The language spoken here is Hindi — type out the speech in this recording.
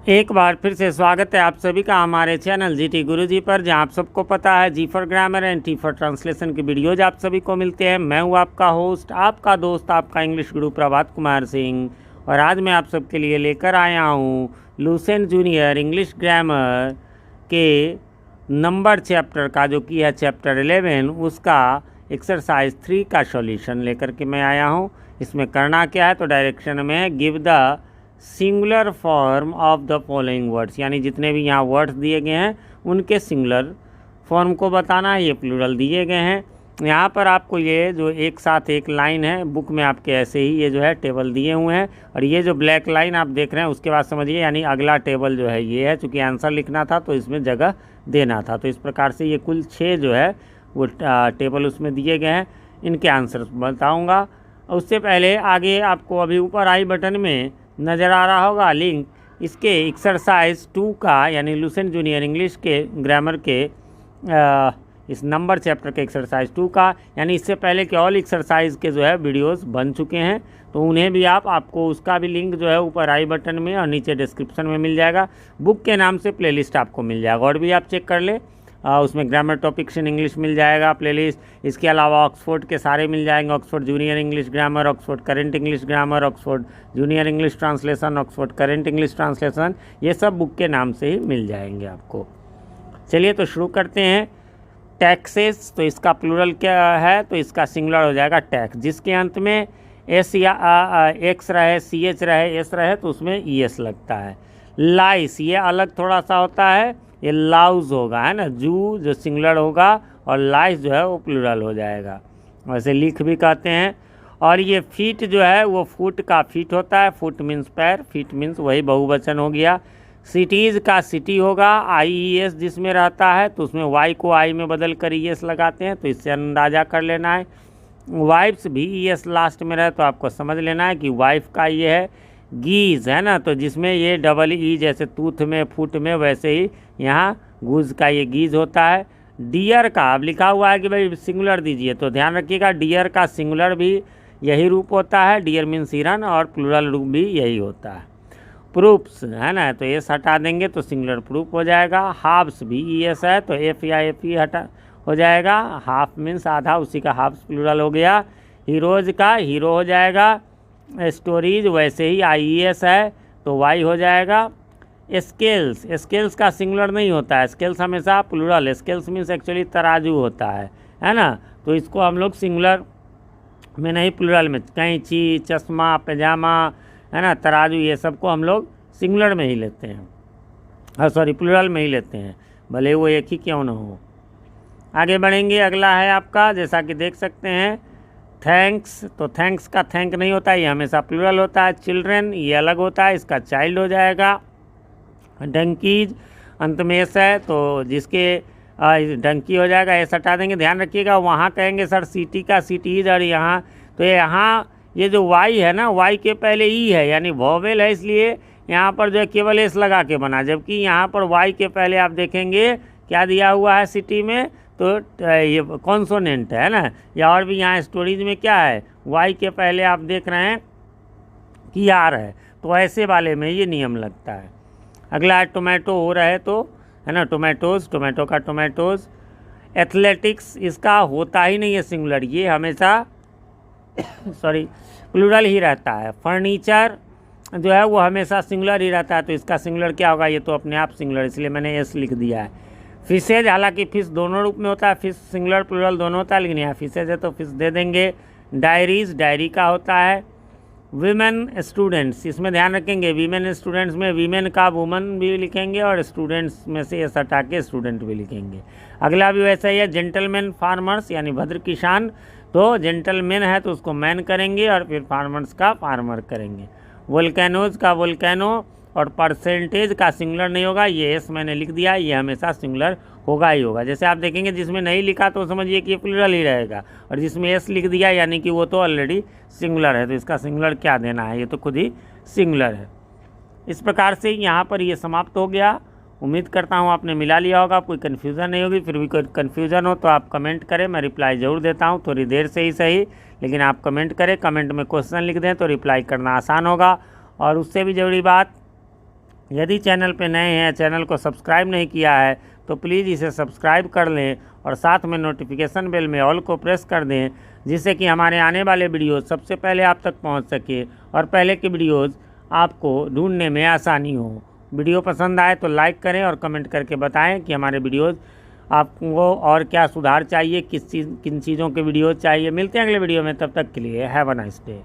एक बार फिर से स्वागत है आप सभी का हमारे चैनल जीटी गुरुजी पर, जहां आप सबको पता है G for grammar and T for translation की वीडियोज आप सभी को मिलते हैं। मैं हूं आपका होस्ट, आपका दोस्त, आपका इंग्लिश गुरु प्रभात कुमार सिंह। और आज मैं आप सबके लिए लेकर आया हूं लुसेंट जूनियर इंग्लिश ग्रामर के नंबर चैप्टर का, जो कि है चैप्टर 11, उसका एक्सरसाइज 3 का सॉल्यूशन लेकर के मैं आया हूँ। इसमें करना क्या है, तो डायरेक्शन में give the singular form of the following words, यानी जितने भी यहाँ वर्ड्स दिए गए हैं उनके सिंगुलर फॉर्म को बताना है। ये प्लूरल दिए गए हैं। यहाँ पर आपको ये जो एक साथ एक लाइन है, बुक में आपके ऐसे ही ये जो है टेबल दिए हुए हैं, और ये जो ब्लैक लाइन आप देख रहे हैं उसके बाद समझिए यानी अगला टेबल जो है ये है। चूँकि आंसर लिखना था तो इसमें जगह देना था, तो इस प्रकार से ये कुल 6 जो है वो टेबल उसमें दिए गए हैं। इनके आंसर बताऊँगा। उससे पहले आगे आपको अभी ऊपर आई बटन में नज़र आ रहा होगा लिंक, इसके एक्सरसाइज 2 का, यानी लुसेंट जूनियर इंग्लिश के ग्रामर के इस नंबर चैप्टर के एक्सरसाइज 2 का, यानी इससे पहले के ऑल एक्सरसाइज के जो है वीडियोस बन चुके हैं, तो उन्हें भी आपको उसका भी लिंक जो है ऊपर आई बटन में और नीचे डिस्क्रिप्शन में मिल जाएगा। बुक के नाम से प्लेलिस्ट आपको मिल जाएगा, और भी आप चेक कर ले। उसमें ग्रामर टॉपिक्स इन इंग्लिश मिल जाएगा प्लेलिस्ट। इसके अलावा ऑक्सफोर्ड के सारे मिल जाएंगे, Oxford junior English grammar, Oxford current English grammar, Oxford junior English translation, Oxford current English translation, ये सब बुक के नाम से ही मिल जाएंगे आपको। चलिए तो शुरू करते हैं। टैक्सेस, तो इसका प्लूरल क्या है, तो इसका सिंगुलर हो जाएगा टैक्स। जिसके अंत में एस या एक्स रहे, सी एच रहे, एस रहे, तो उसमें ई एस लगता है। लाइस, ये अलग थोड़ा सा होता है, ये लाउज होगा, है ना। जू जो सिंगुलर होगा और लाइस जो है वो प्लूरल हो जाएगा, वैसे लिख भी कहते हैं। और ये फीट जो है वो फुट का फीट होता है, फुट मीन्स पैर, फीट मीन्स वही बहुवचन हो गया। सिटीज़ का सिटी होगा, आई ई एस जिसमें रहता है तो उसमें वाई को आई में बदल कर ई एस लगाते हैं, तो इससे अंदाज़ा कर लेना है। वाइफ्स भी ई एस लास्ट में रहे तो आपको समझ लेना है कि वाइफ का ये है। गीज है ना, तो जिसमें ये डबल ई, जैसे टूथ में फुट में, वैसे ही यहाँ गुज का ये गीज होता है। डियर का अब लिखा हुआ है कि भाई सिंगुलर दीजिए, तो ध्यान रखिएगा डियर का सिंगुलर भी यही रूप होता है, डियर मीन्स हिरन, और प्लूरल रूप भी यही होता है। प्रूफ्स है ना, तो एस हटा देंगे तो सिंगुलर प्रूफ हो जाएगा। हाफ्स भी ई एस है तो एफ या एफ ई हटा हो जाएगा, हाफ मीन्स आधा, उसी का हाफ्स प्लूरल हो गया। हीरोज का हीरो हो जाएगा। स्टोरीज वैसे ही आई ई एस है तो वाई हो जाएगा। स्केल्स, स्केल्स का सिंगुलर नहीं होता है, स्केल्स हमेशा प्लूरल, स्केल्स मीन्स एक्चुअली तराजू होता है ना, तो इसको हम लोग सिंगुलर में नहीं प्लूरल में, कैंची, चश्मा, पैजामा, है ना, तराजू, ये सब को हम लोग सिंगुलर में ही लेते हैं, सॉरी प्लूरल में ही लेते हैं, भले वो एक ही क्यों ना हो। आगे बढ़ेंगे। अगला है आपका, जैसा कि देख सकते हैं, थैंक्स, तो थैंक्स का थैंक नहीं होता, ये हमेशा प्लूरल होता है। चिल्ड्रेन ये अलग होता है, इसका चाइल्ड हो जाएगा। डंकीज अंत में एस है तो जिसके डंकी हो जाएगा, एस हटा देंगे। ध्यान रखिएगा, वहाँ कहेंगे सर सिटी का सिटीज, और यहाँ तो यहाँ ये जो वाई है ना, वाई के पहले ई है, यानी वॉवेल है, इसलिए यहाँ पर जो है केवल एस लगा के बना, जबकि यहाँ पर वाई के पहले आप देखेंगे क्या दिया हुआ है सिटी में, तो ये कॉन्सोनेंट है ना। या और भी यहाँ स्टोरीज में क्या है, वाई के पहले आप देख रहे हैं कि आर है, तो ऐसे वाले में ये नियम लगता है। अगला है टोमेटो हो रहा है तो, है ना, टोमेटोज़, टोमेटो का टोमेटोज़। एथलेटिक्स, इसका होता ही नहीं है सिंगुलर, ये हमेशा सॉरी प्लूरल ही रहता है। फर्नीचर जो है वो हमेशा सिंगुलर ही रहता है, तो इसका सिंगुलर क्या होगा, ये तो अपने आप सिंगुलर, इसलिए मैंने एस लिख दिया है। फिशेज, हालांकि फिश दोनों रूप में होता है, फिश सिंगुलर प्लूरल दोनों होता है, लेकिन यहाँ फिशेज है तो फिश दे देंगे। डायरीज, डायरी का होता है। वीमेन स्टूडेंट्स, इसमें ध्यान रखेंगे वीमेन स्टूडेंट्स में वीमेन का वुमन भी लिखेंगे, और स्टूडेंट्स में से एस हटा के स्टूडेंट भी लिखेंगे। अगला भी वैसा ही है। जेंटलमैन फार्मर्स, यानी भद्र किसान, तो जेंटलमैन है तो उसको मैन करेंगे, और फिर फार्मर्स का फार्मर करेंगे। वोल्केनोज का वोल्केनो, और परसेंटेज का सिंगुलर नहीं होगा, ये एस मैंने लिख दिया, ये हमेशा सिंगुलर होगा ही होगा। जैसे आप देखेंगे जिसमें नहीं लिखा तो समझिए कि ये प्लूरल ही रहेगा, और जिसमें एस लिख दिया यानी कि वो तो ऑलरेडी सिंगुलर है, तो इसका सिंगुलर क्या देना है, ये तो खुद ही सिंगुलर है। इस प्रकार से यहाँ पर ये समाप्त हो गया। उम्मीद करता हूँ आपने मिला लिया होगा, कोई कन्फ्यूज़न नहीं होगी। फिर भी कोई कन्फ्यूज़न हो तो आप कमेंट करें, मैं रिप्लाई ज़रूर देता हूँ, थोड़ी देर से ही सही, लेकिन आप कमेंट करें, कमेंट में क्वेश्चन लिख दें तो रिप्लाई करना आसान होगा। और उससे भी ज़रूरी बात, यदि चैनल पे नए हैं, चैनल को सब्सक्राइब नहीं किया है तो प्लीज़ इसे सब्सक्राइब कर लें और साथ में नोटिफिकेशन बेल में ऑल को प्रेस कर दें, जिससे कि हमारे आने वाले वीडियोज़ सबसे पहले आप तक पहुंच सके और पहले के वीडियोज़ आपको ढूंढने में आसानी हो। वीडियो पसंद आए तो लाइक करें और कमेंट करके बताएं कि हमारे वीडियोज़ आपको और क्या सुधार चाहिए, किन चीज़ों के वीडियोज़ चाहिए। मिलते हैं अगले वीडियो में, तब तक के लिए हैव अ नाइस डे।